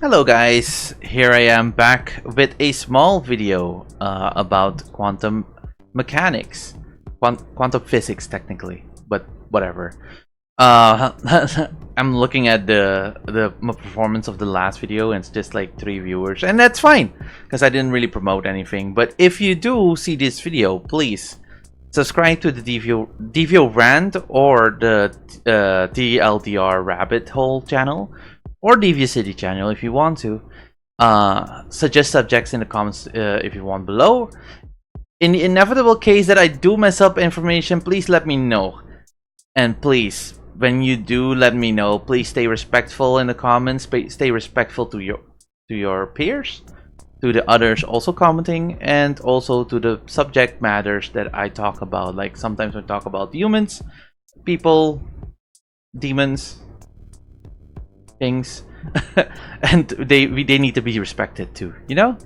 Hello guys, here I am back with a small video about quantum mechanics, quantum physics technically, but whatever. Uh, I'm looking at the performance of the last video and it's just like 3 viewers, and that's fine because I didn't really promote anything. But if you do see this video, please subscribe to the DVO Rant or the TLDR Rabbit Hole channel, or Devious City channel if you want to. Suggest subjects in the comments if you want below. In the inevitable case that I do mess up information, please let me know. And please, when you do let me know, please stay respectful in the comments. Stay respectful to your peers, to the others also commenting, and also to the subject matters that I talk about. Like sometimes we talk about humans, people, demons, things, and they need to be respected too, you know?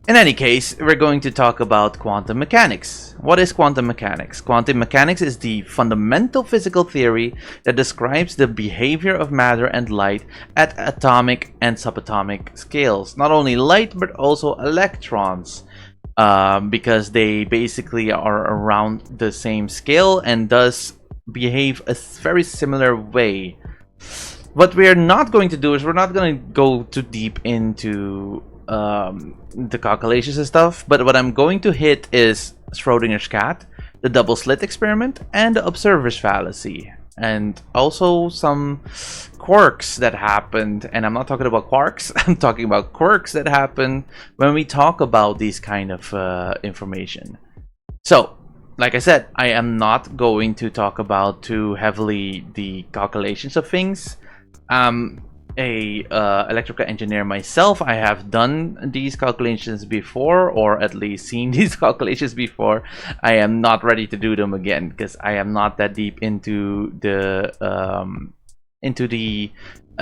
In any case, we're going to talk about quantum mechanics. What is quantum mechanics? Quantum mechanics is the fundamental physical theory that describes the behavior of matter and light at atomic and subatomic scales. Not only light, but also electrons, because they basically are around the same scale and thus behave a very similar way. What we're not going to do is we're not going to go too deep into the calculations and stuff, but what I'm going to hit is Schrödinger's cat, the double-slit experiment, and the observer's fallacy, and also some quirks that happened. And I'm not talking about quarks, I'm talking about quirks that happen when we talk about these kind of information. So, like I said, I am not going to talk about too heavily the calculations of things. I'm a electrical engineer myself. I have done these calculations before, or at least seen these calculations before. I am not ready to do them again because I am not that deep into the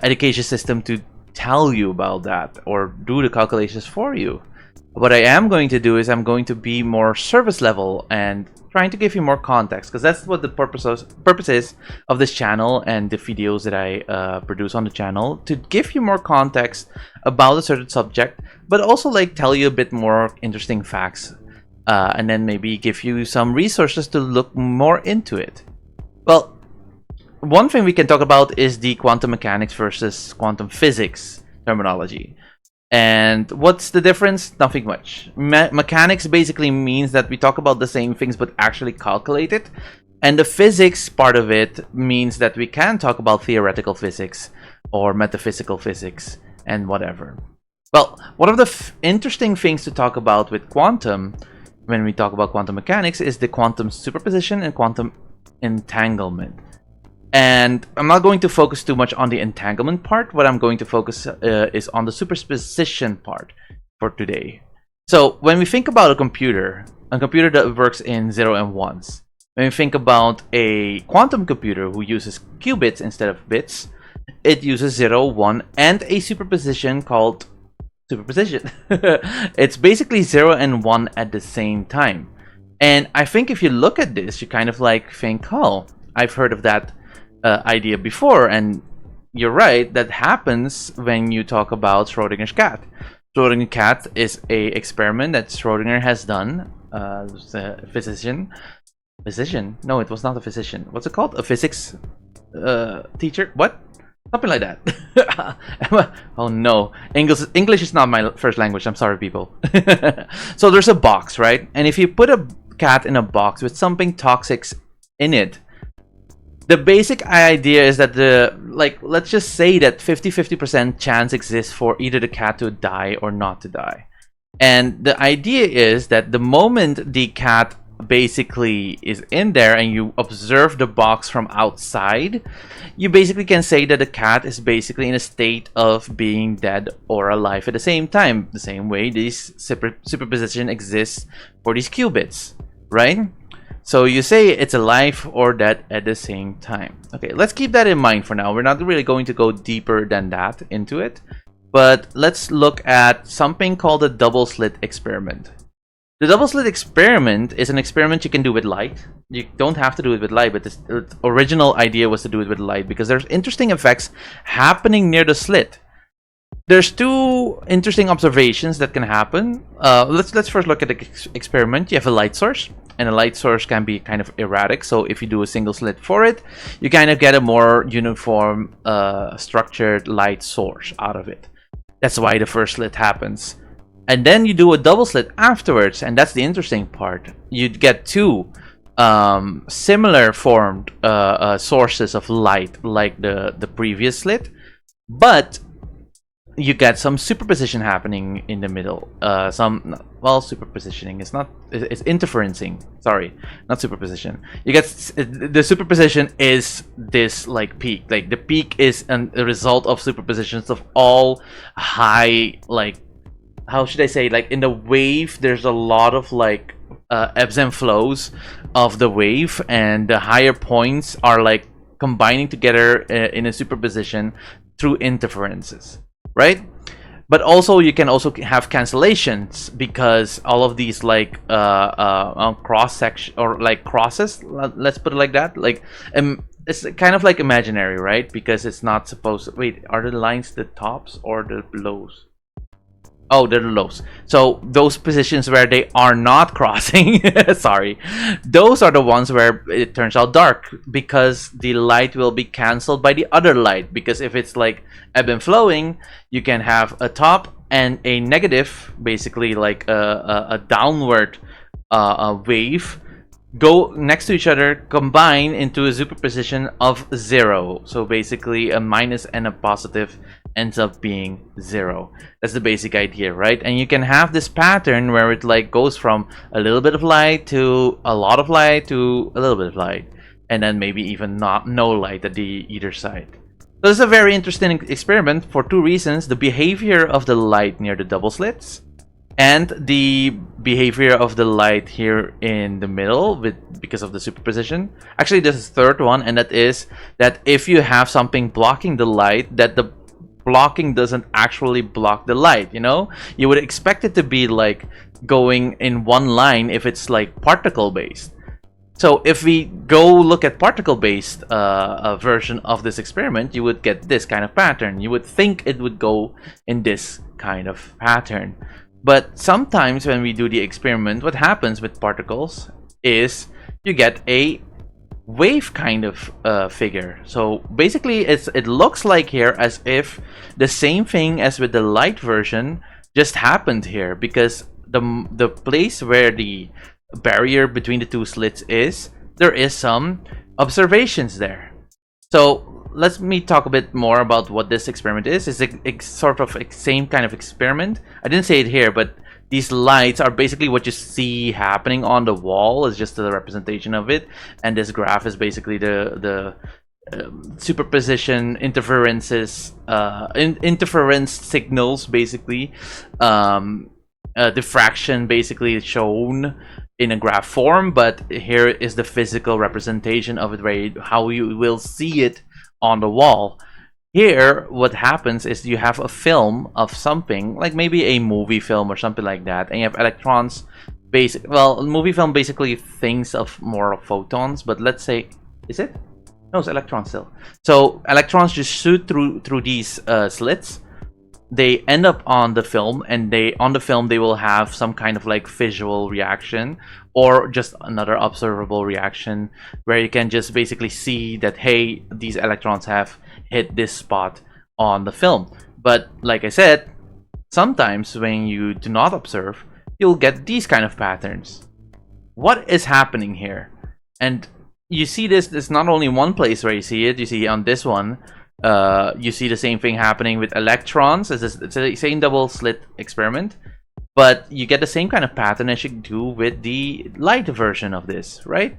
education system to tell you about that or do the calculations for you. What I am going to do is I'm going to be more service level and trying to give you more context, because that's what the purpose is of this channel and the videos that I produce on the channel, to give you more context about a certain subject, but also like tell you a bit more interesting facts, and then maybe give you some resources to look more into it. Well, one thing we can talk about is the quantum mechanics versus quantum physics terminology. And what's the difference? Nothing much. Mechanics basically means that we talk about the same things but actually calculate it. And the physics part of it means that we can talk about theoretical physics or metaphysical physics and whatever. Well, one of the interesting things to talk about with quantum, when we talk about quantum mechanics, is the quantum superposition and quantum entanglement. And I'm not going to focus too much on the entanglement part. What I'm going to focus is on the superposition part for today. So when we think about a computer that works in 0 and 1s, when we think about a quantum computer who uses qubits instead of bits, it uses 0, 1, and a superposition called superposition. It's basically 0 and 1 at the same time. And I think if you look at this, you kind of like think, oh, I've heard of that idea before, and you're right, that happens when you talk about Schrödinger's cat. Schrödinger's cat is a experiment that Schrödinger has done. The physician? No, it was not a physician. What's it called? A physics teacher? What? Something like that. Oh no, English is not my first language. I'm sorry, people. So there's a box, right? And if you put a cat in a box with something toxic in it, the basic idea is that let's just say that 50% chance exists for either the cat to die or not to die. And the idea is that the moment the cat basically is in there and you observe the box from outside, you basically can say that the cat is basically in a state of being dead or alive at the same time. The same way this superposition exists for these qubits, right? So you say it's alive or dead at the same time. Okay, let's keep that in mind for now. We're not really going to go deeper than that into it, but let's look at something called the double-slit experiment. The double-slit experiment is an experiment you can do with light. You don't have to do it with light, but the original idea was to do it with light because there's interesting effects happening near the slit. There's two interesting observations that can happen. Let's first look at the experiment. You have a light source, and a light source can be kind of erratic. So if you do a single slit for it, you kind of get a more uniform, structured light source out of it. That's why the first slit happens. And then you do a double slit afterwards, and that's the interesting part. You'd get two similar formed sources of light like the previous slit, but you get some superposition happening in the middle. Superpositioning is not, it's interferencing. Sorry, not superposition. You get the superposition is this like peak. Like the peak is a result of superpositions of all high, like, how should I say, like in the wave there's a lot of like ebbs and flows of the wave, and the higher points are like combining together in a superposition through interferences, right? But also you can also have cancellations, because all of these like cross section or like crosses, let's put it like that, like it's kind of like imaginary, right? Because it's not supposed to, wait, are the lines the tops or the lows? Oh, they're the lows. So those positions where they are not crossing, sorry, those are the ones where it turns out dark, because the light will be cancelled by the other light. Because if it's like ebb and flowing, you can have a top and a negative, basically like a downward wave, go next to each other, combine into a superposition of 0. So basically a minus and a positive ends up being 0. That's the basic idea, right? And you can have this pattern where it like goes from a little bit of light to a lot of light to a little bit of light, and then maybe even no light at the either side. So this is a very interesting experiment for two reasons: the behavior of the light near the double slits, and the behavior of the light here in the middle because of the superposition. Actually, this is the third one, and that is that if you have something blocking the light, that the blocking doesn't actually block the light. You know, you would expect it to be like going in one line if it's like particle based. So if we go look at particle based version of this experiment, you would get this kind of pattern. You would think it would go in this kind of pattern. But sometimes when we do the experiment, what happens with particles is you get a wave kind of figure. So basically it looks like here as if the same thing as with the light version just happened here, because the place where the barrier between the two slits is, there is some observations there. So let me talk a bit more about what this experiment is. It's a sort of same kind of experiment. I didn't say it here, but these lights are basically what you see happening on the wall. Is just a representation of it, and this graph is basically the superposition interferences, interference signals, basically diffraction basically shown in a graph form. But here is the physical representation of it, how you will see it on the wall. Here, what happens is you have a film of something, like maybe a movie film or something like that, and you have electrons. Well, movie film basically thinks of more of photons, but let's say, is it? No, it's electrons still. So electrons just shoot through these slits. They end up on the film, and on the film they will have some kind of like visual reaction, or just another observable reaction, where you can just basically see that, hey, these electrons have hit this spot on the film. But like I said, sometimes when you do not observe, you'll get these kind of patterns. What is happening here? And you see this, there's not only one place where you see it. You see on this one, you see the same thing happening with electrons. It's the same double slit experiment, but you get the same kind of pattern as you do with the light version of this, right?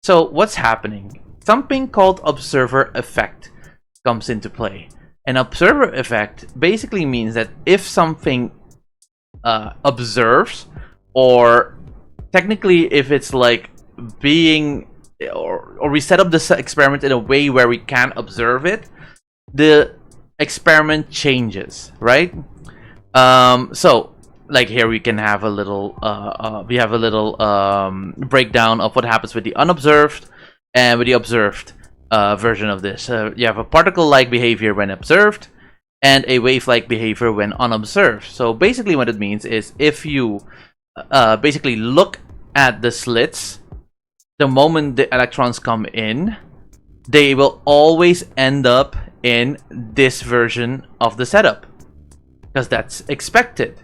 So what's happening? Something called observer effect comes into play. An observer effect basically means that if something observes, or technically if it's like being, or we set up this experiment in a way where we can observe it, the experiment changes, right? So like here we can have a little breakdown of what happens with the unobserved and with the observed version of this. You have a particle-like behavior when observed, and a wave-like behavior when unobserved. So basically what it means is if you basically look at the slits, the moment the electrons come in, they will always end up in this version of the setup, because that's expected.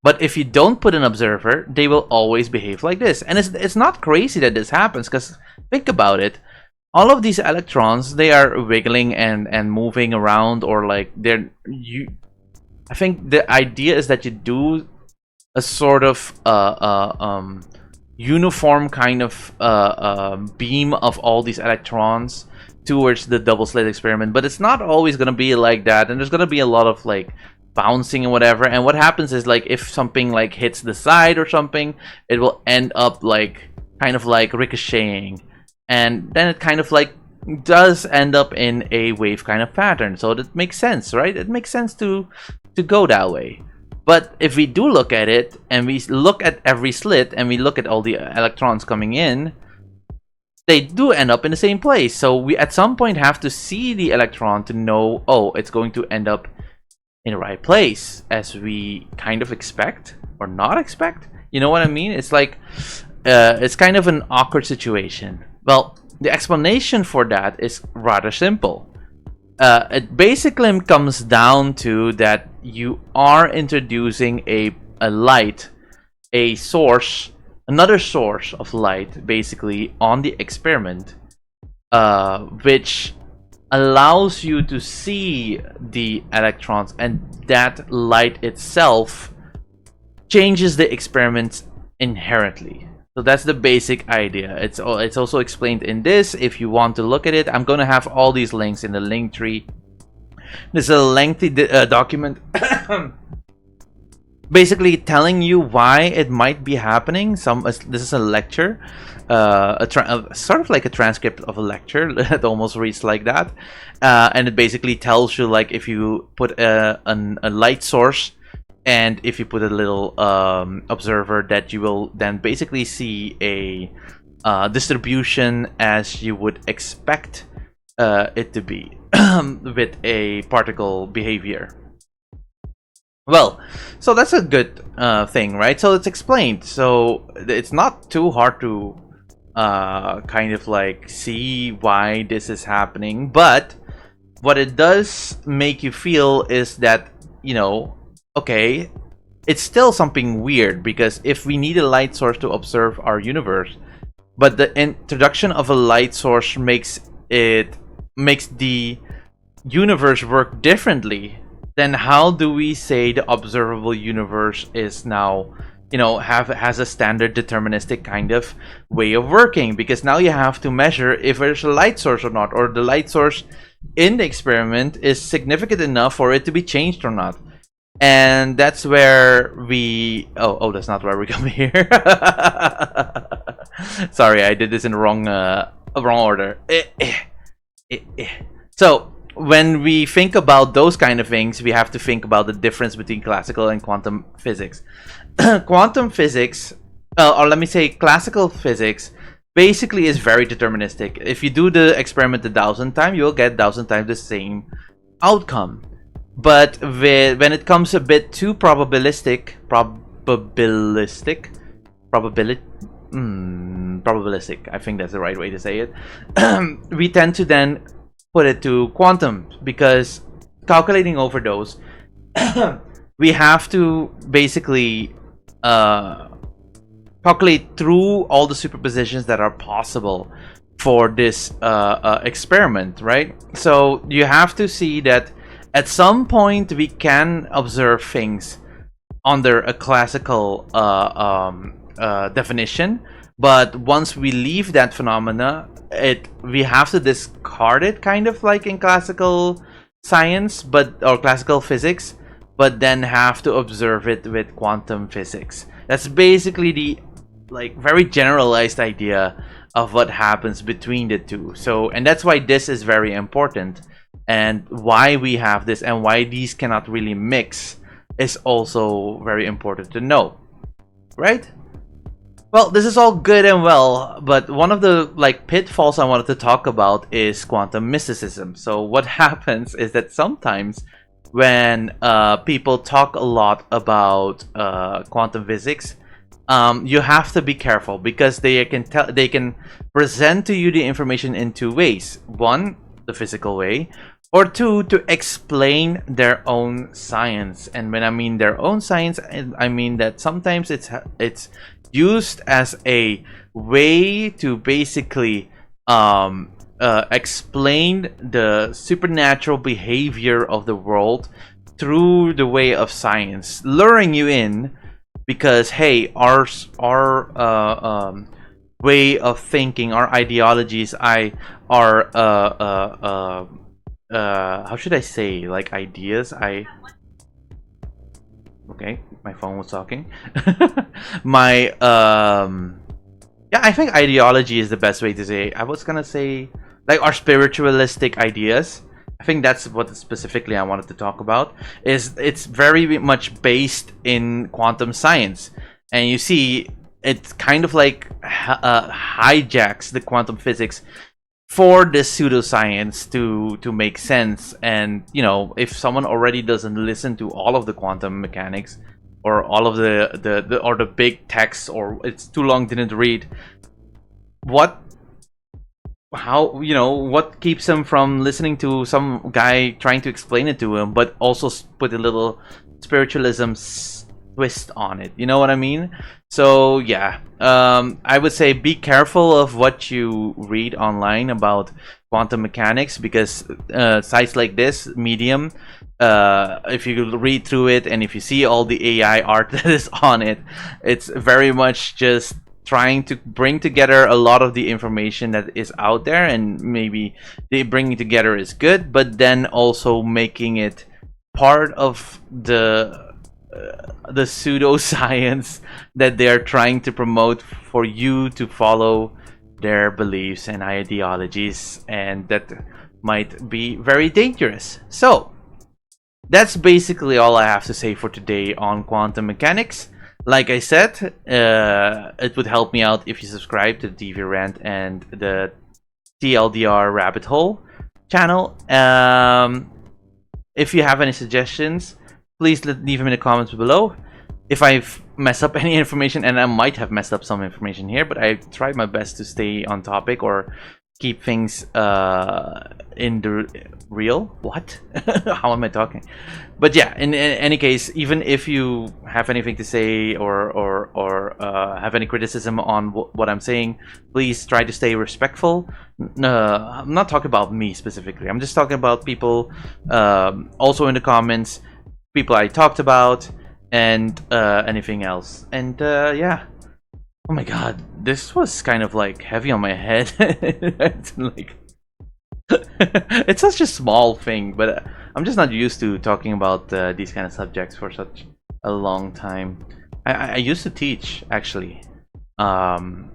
But if you don't put an observer, they will always behave like this. And it's not crazy that this happens, because think about it. All of these electrons, they are wiggling and moving around, or like I think the idea is that you do a sort of uniform kind of beam of all these electrons towards the double-slit experiment, but it's not always going to be like that, and there's going to be a lot of like bouncing and whatever. And what happens is, like, if something like hits the side or something, it will end up like kind of like ricocheting, and then it kind of like does end up in a wave kind of pattern. So that makes sense, right? It makes sense to go that way. But if we do look at it, and we look at every slit, and we look at all the electrons coming in, they do end up in the same place. So we at some point have to see the electron to know, oh, it's going to end up in the right place, as we kind of expect or not expect. You know what I mean? It's like it's kind of an awkward situation. Well, the explanation for that is rather simple. It basically comes down to that you are introducing a light, a source, another source of light, basically, on the experiment, which allows you to see the electrons, and that light itself changes the experiment inherently. So that's the basic idea. It's also explained in this. If you want to look at it, I'm gonna have all these links in the link tree. This is a lengthy document basically telling you why it might be happening. This is a lecture, sort of like a transcript of a lecture. It almost reads like that, and it basically tells you, like, if you put a light source, and if you put a little observer, that you will then basically see a distribution as you would expect it to be with a particle behavior. Well, so that's a good thing, right? So it's explained. So it's not too hard to kind of like see why this is happening. But what it does make you feel is that, you know, okay, it's still something weird, because if we need a light source to observe our universe, but the introduction of a light source makes the universe work differently, then how do we say the observable universe is now, you know, has a standard deterministic kind of way of working? Because now you have to measure if there's a light source or not, or the light source in the experiment is significant enough for it to be changed or not. And that's where we that's not where we come here. Sorry, I did this in the wrong order. So when we think about those kind of things, we have to think about the difference between classical and quantum physics. Quantum physics, or let me say classical physics, basically is very deterministic. If you do the experiment 1,000 times, you'll get 1,000 times the same outcome. But when it comes a bit too probabilistic, I think that's the right way to say it, we tend to then put it to quantum, because calculating over those, we have to basically calculate through all the superpositions that are possible for this experiment, right? So you have to see that at some point we can observe things under a classical definition, but once we leave that phenomena, we have to discard it, kind of like in classical science, or classical physics, but then have to observe it with quantum physics. That's basically the very generalized idea of what happens between the two. So, and that's why this is very important, and why we have this, and why these cannot really mix is also very important to know, right? Well, this is all good and well, but one of the pitfalls I wanted to talk about is quantum mysticism. So what happens is that sometimes when people talk a lot about quantum physics, you have to be careful because they can present to you the information in two ways. One, the physical way, or two, to explain their own science. And when I mean their own science, I mean that sometimes it's used as a way to basically explain the supernatural behavior of the world through the way of science, luring you in because, hey, our way of thinking, our ideologies, our how should I say, like, ideas, okay, my phone was talking. My yeah, I think ideology is the best way to say. I was gonna say, like, our spiritualistic ideas. I think that's what specifically I wanted to talk about. It's very much based in quantum science, and you see, it's kind of like hijacks the quantum physics for the pseudoscience to make sense. And you know, if someone already doesn't listen to all of the quantum mechanics or all of the big texts, or it's too long didn't read, what keeps him from listening to some guy trying to explain it to him, but also put a little spiritualism twist on it? You know what I mean? So yeah, I would say be careful of what you read online about quantum mechanics, because sites like this, Medium, if you read through it and if you see all the AI art that is on it, it's very much just trying to bring together a lot of the information that is out there, and maybe they bringing together is good, but then also making it part of the pseudoscience that they are trying to promote for you to follow their beliefs and ideologies, and that might be very dangerous. So that's basically all I have to say for today on quantum mechanics. Like I said, it would help me out if you subscribe to the TV Rant and the TLDR Rabbit Hole channel. If you have any suggestions, please leave them in the comments below. If I've messed up any information, and I might have messed up some information here, but I tried my best to stay on topic or keep things in the real. What? How am I talking? But yeah, in any case, even if you have anything to say or have any criticism on what I'm saying, please try to stay respectful. I'm not talking about me specifically. I'm just talking about people also in the comments, people I talked about, and anything else. And yeah. Oh my god, this was kind of like heavy on my head. It's like it's such a small thing, but I'm just not used to talking about these kind of subjects for such a long time. I used to teach, actually, and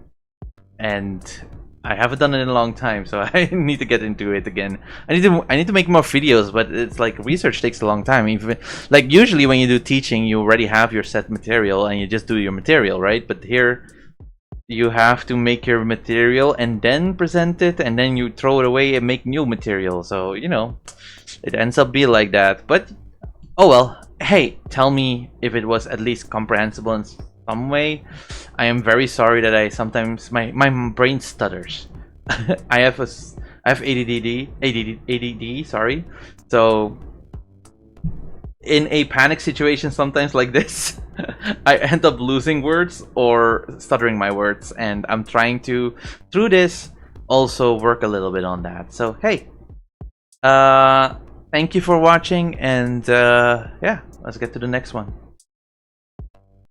I haven't done it in a long time, so I need to get into it again. I need to make more videos, but it's like research takes a long time. Even, like, usually when you do teaching, you already have your set material and you just do your material, right? But here, you have to make your material and then present it, and then you throw it away and make new material. So, you know, it ends up being like that. But oh well. Hey, tell me if it was at least comprehensible in some way. I am very sorry that I sometimes my brain stutters. I have ADD, sorry. So in a panic situation sometimes like this, I end up losing words or stuttering my words, and I'm trying to, through this, also work a little bit on that. So hey, thank you for watching, and yeah, let's get to the next one.